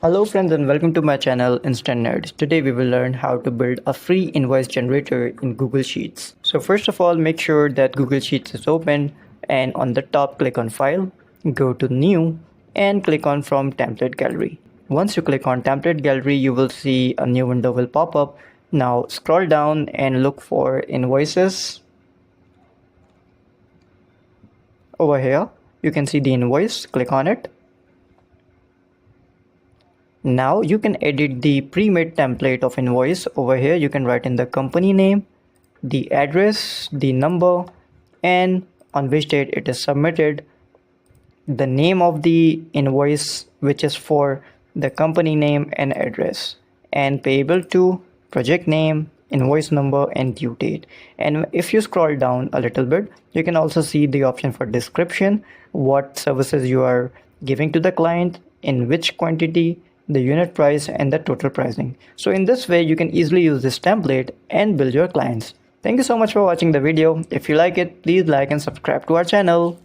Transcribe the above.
Hello friends and welcome to my channel Instant Nerds. Today we will learn how to build a free invoice generator in Google Sheets. So first of all, make sure that Google Sheets is open and on the top click on File, go to New and click on From Template Gallery. Once you click on Template Gallery, you will see a new window will pop up. Now scroll down and look for Invoices. Over here, you can see the invoice, click on it. Now you can edit the pre-made template of invoice. Over here you can write in the company name, the address, the number, and on which date it is submitted, the name of the invoice, which is for the company name and address, and payable to, project name, invoice number, and due date. And if you scroll down a little bit, you can also see the option for description, what services you are giving to the client, in which quantity, the unit price, and the total pricing. So in this way you can easily use this template and build your clients. Thank you so much for watching the video. If you like it, please like and subscribe to our channel.